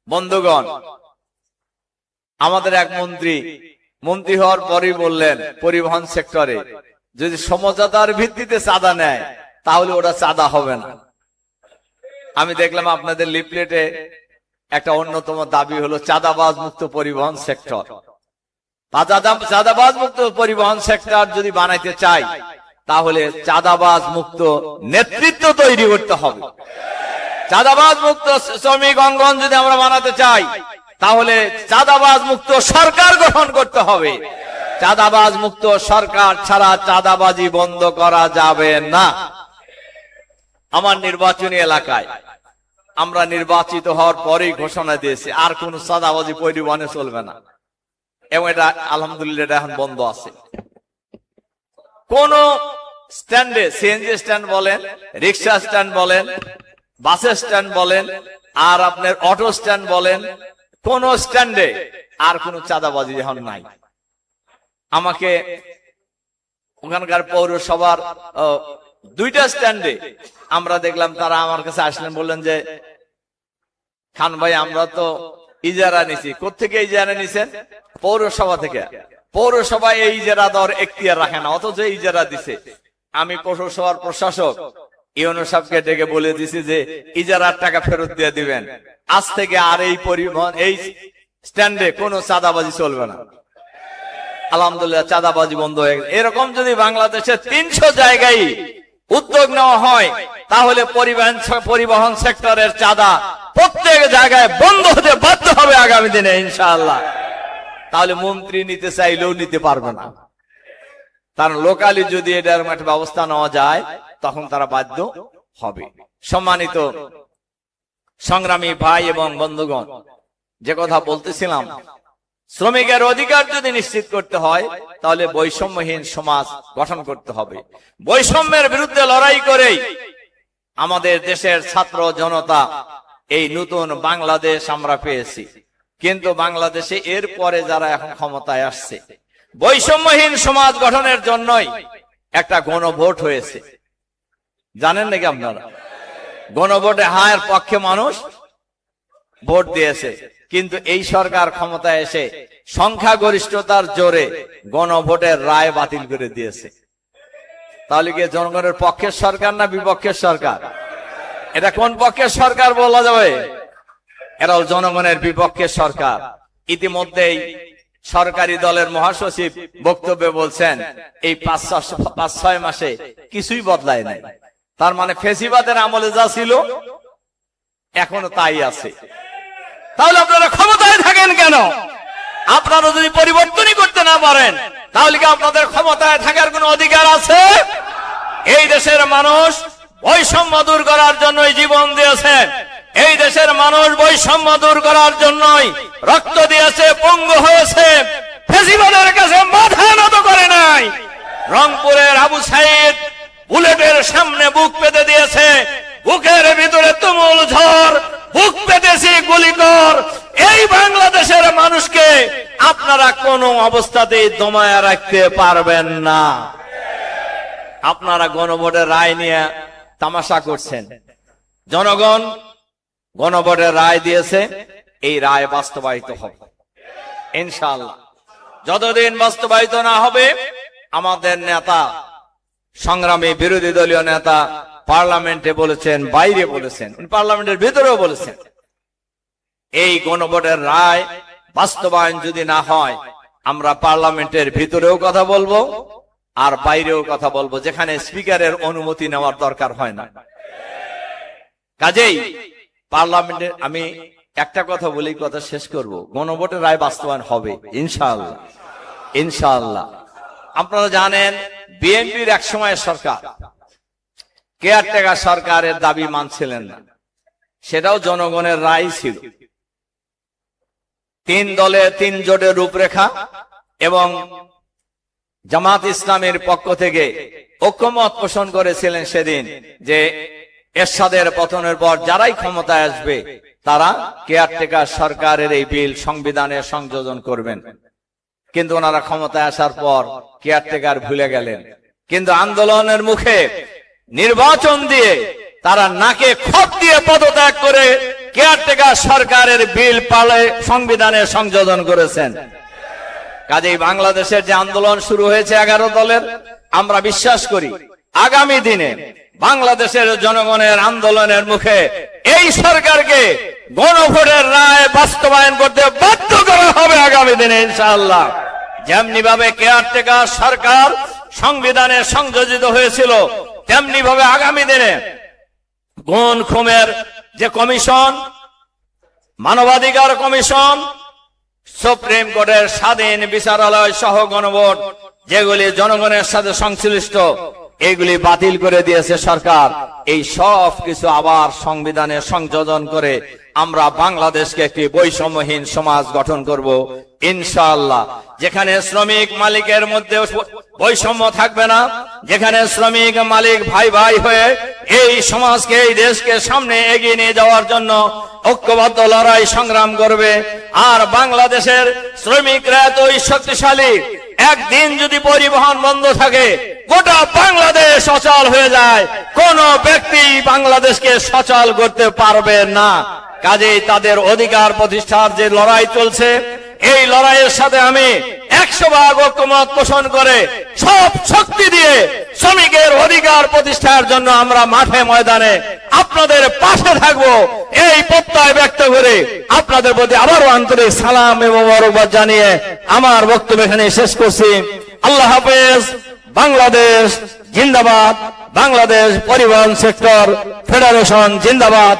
বন্ধুগণ, আমাদের এক মন্ত্রী হওয়ার পরই বললেন পরিবহন সেক্টরে যদি সমঝোতার ভিত্তিতে চাঁদা নেয় তাহলে ওটা চাঁদা হবে না। আমি দেখলাম আপনাদের লিফলেটে একটা অন্যতম দাবি হলো চাঁদাবাজ মুক্ত পরিবহন সেক্টর। চাঁদাবাজ মুক্ত পরিবহন সেক্টর যদি বানাইতে চাই তাহলে চাঁদাবাজ মুক্ত নেতৃত্ব তৈরি করতে হবে। চাঁদাবাজ মুক্ত শ্রমিক অঙ্গন যদি আমরা বানাতে চাই তাহলে চাঁদাবাজ মুক্ত সরকার গঠন করতে হবে। চাঁদাবাজ মুক্ত সরকার ছাড়া চাঁদাবাজি বন্ধ করা যাবে না। আমার নির্বাচনী এলাকায় আমরা নির্বাচিত হওয়ার পরেই ঘোষণা দিয়েছি আর কোন চাঁদাবাজি পরিবহনে চলবে না, এবং এটা আলহামদুলিল্লাহ এটা এখন বন্ধ আছে। কোন স্ট্যান্ডে, সিএনজি স্ট্যান্ড বলেন, রিক্সা স্ট্যান্ড বলেন, বাসের স্ট্যান্ড বলেন, আর আপনার অটো স্ট্যান্ড বলেন, কোন স্ট্যান্ডে আর কোন চাঁদাবাজি এখন নাই। আমাকে ওখানকার পৌরসভার দুইটা স্ট্যান্ডে আমরা দেখলাম, তারা আমার কাছে আসলেন, বললেন যে খান ভাই আমরা তো ইজারা নিছি। কোত্থেকে ইজারা নিছেন? পৌরসভা থেকে। পৌরসভা এই ইজারা দেওয়ার এখতিয়ার রাখে না, অথচ ইজারা দিছে। আমি পৌরসভার প্রশাসক ইউনো সাহেবকে ডেকে বলে দিছি যে ইজারার টাকা ফেরত দিয়ে দিবেন, আজ থেকে আর এই পরিবহন এই স্ট্যান্ডে কোনো চাঁদাবাজি চলবে না। আলহামদুলিল্লাহ চাঁদাবাজি বন্ধ হয়ে গেছে। এরকম যদি বাংলাদেশে 300 জায়গায় উদ্যোগ নেওয়া হয় তাহলে পরিবহন সেক্টরের চাঁদা প্রত্যেক জায়গায় বন্ধ হতে বাধ্য হবে আগামী দিনে ইনশাআল্লাহ। তাহলে মন্ত্রী নিতে চাইলেও নিতে পারবে না, কারণ লোকালি যদি এটার একটা ব্যবস্থা নেওয়া যায় তখন তারা বাধ্য হবে। সম্মানিত সংগ্রামী ভাই এবং বন্ধুগণ, যে কথা বলতেছিলাম, শ্রমিকের অধিকার যদি নিশ্চিত করতে হয় তাহলে বৈষম্যহীন সমাজ গঠন করতে হবে। বৈষম্যের বিরুদ্ধে লড়াই করেই আমাদের দেশের ছাত্র জনতা এই নতুন বাংলাদেশ আমরা পেয়েছি। কিন্তু বাংলাদেশে এর পরে যারা এখন ক্ষমতায় আসছে, বৈষম্যহীন সমাজ গঠনের জন্যই একটা গণভোট হয়েছে। জানেন নাকি আপনারা? গণভোটে হায়ের পক্ষে মানুষ ভোট দিয়েছে, কিন্তু এই সরকার ক্ষমতায় এসে সংখ্যাগরিষ্ঠতার জোরে গণভোটের রায় বাতিল করে দিয়েছে। তাহলে কি জনগণের পক্ষের সরকার না বিপক্ষের সরকার? এটা কোন পক্ষের সরকার বলা যাবে? এরাও জনগণের বিপক্ষের সরকার। ইতিমধ্যেই সরকারি দলের মহাসচিব বক্তব্যে বলছেন এই 5-6 মাসে কিছুই বদলায় নাই। তার মানে ফেসিবাদের আমলে যা ছিল এখনো তাই আছে। তাহলে আপনারা ক্ষমতায় থাকেন কেন? আপনারা যদি পরিবর্তনই করতে না পারেন তাহলে কি আপনাদের ক্ষমতায় থাকার কোন অধিকার আছে? এই দেশের মানুষ বৈষম্য দূর করার জন্যই জীবন দিয়েছেন। এই দেশের মানুষ বৈষম্য দূর করার জন্যই রক্ত দিয়েছে, পঙ্গু হয়েছে, ফেসিবাদের কাছে মাথা নত করে নাই। রংপুরের আবু সাইদ বুলেটের সামনে বুক পেতে দিয়েছে, বুকের ভিতরে তুমুল ঝড়, বুক পেতেছি গুলি কর। এই বাংলাদেশের মানুষকে আপনারা কোনো অবস্থাতেই দমায়া রাখতে পারবেন না। আপনারা গণভোটের রায় নিয়ে তামাশা করছেন। জনগণ গণভোটের রায় দিয়েছে, এই রায় বাস্তবায়িত হবে ইনশাআল্লাহ। যতদিন বাস্তবায়িত না হবে আমাদের নেতা, সংগ্রামী বিরোধী দলীয় নেতা পার্লামেন্টে বলেছেন, বাইরে বলেছেন, পার্লামেন্টের ভিতরেও বলেছেন, এই গণভোটের রায় বাস্তবায়ন যদি না হয় আমরা পার্লামেন্টের ভিতরেও কথা বলবো আর বাইরেও কথা বলবো, যেখানে স্পিকারের অনুমতি নেওয়ার দরকার হয় না। কাজেই পার্লামেন্টে আমি একটা কথা বলি, কথা শেষ করব, গণভোটের রায় বাস্তবায়ন হবে ইনশাআল্লাহ ইনশাআল্লাহ। আপনারা জানেন বিএনপির এক সময়ের সরকার কেয়ারটেকার সরকারের দাবি মানছিলেন না, সেটাও জনগণের রায় ছিল। 3 দলে 3 জোটের রূপরেখা এবং জামাত ইসলামের পক্ষ থেকে ঐক্যমত পোষণ করেছিলেন সেদিন যে এরশাদের পতনের পর যারাই ক্ষমতায় আসবে তারা কেয়ারটেকার সরকারের এই বিল সংবিধানে সংযোজন করবেন। কিন্তু ওনারা ক্ষমতায় আসার পর কেয়ারটেকার ভুলে গেলেন। কিন্তু আন্দোলনের মুখে নির্বাচন দিয়ে তারা নাকে খত দিয়ে পদত্যাগ করে কেয়ারটেকার সরকারের বিল পালে সংবিধানে সংযোজন করেছেন। কাজেই বাংলাদেশের যে আন্দোলন শুরু হয়েছে 11 দলের, আমরা বিশ্বাস করি আগামী দিনে বাংলাদেশের জনগণের আন্দোলনের মুখে এই সরকারকে গণভোটের রায় বাস্তবায়ন করতে বাধ্য করা হবে আগামী দিনে ইনশাআল্লাহ। যেমনি ভাবে কেয়ারটেকার সরকার সংবিধানে সংযোজিত হয়েছিল, তেমনি ভাবে আগামী দিনে গুণ খুনের যে কমিশন, মানবাধিকার কমিশন, সুপ্রিম কোর্টের স্বাধীন বিচারালয় সহ গণভোট যেগুলি জনগণের সাথে সংশ্লিষ্ট, এগুলি বাতিল করে দিয়েছে সরকার। এই সব কিছু আবার সংবিধানে সংযোজন করে আমরা বাংলাদেশকে একটি বৈষম্যহীন সমাজ গঠন করব ইনশাআল্লাহ। যেখানে শ্রমিক মালিকের মধ্যে বৈষম্য থাকবে না, যেখানে শ্রমিক মালিক ভাই ভাই হয়ে এই সমাজকে, এই দেশকে সামনে এগিয়ে নিয়ে যাওয়ার জন্য ঐক্যবদ্ধ লড়াই সংগ্রাম করবে। আর বাংলাদেশের শ্রমিকরা এতই শক্তিশালী, একদিন যদি পরিবহন বন্ধ থাকে গোটা বাংলাদেশ অচল হয়ে যায়, কোন ব্যক্তি বাংলাদেশকে সচল করতে পারবে না। কাজেই তাদের অধিকার প্রতিষ্ঠার যে লড়াই চলছে, এই লড়াইয়ের সাথে আমি 100% ঐক্যমত পোষণ করে সব শক্তি দিয়ে শ্রমিকের অধিকার প্রতিষ্ঠার জন্য আমরা মাঠে ময়দানে আপনাদের পাশে থাকবো, এই প্রত্যয় ব্যক্ত করে আপনাদের প্রতি আবারও আন্তরিক সালাম এবং মোবারকবাদ জানিয়ে আমার বক্তব্য এখানে শেষ করছি। আল্লাহ হাফেজ। বাংলাদেশ জিন্দাবাদ। বাংলাদেশ পরিবহন সেক্টর ফেডারেশন জিন্দাবাদ।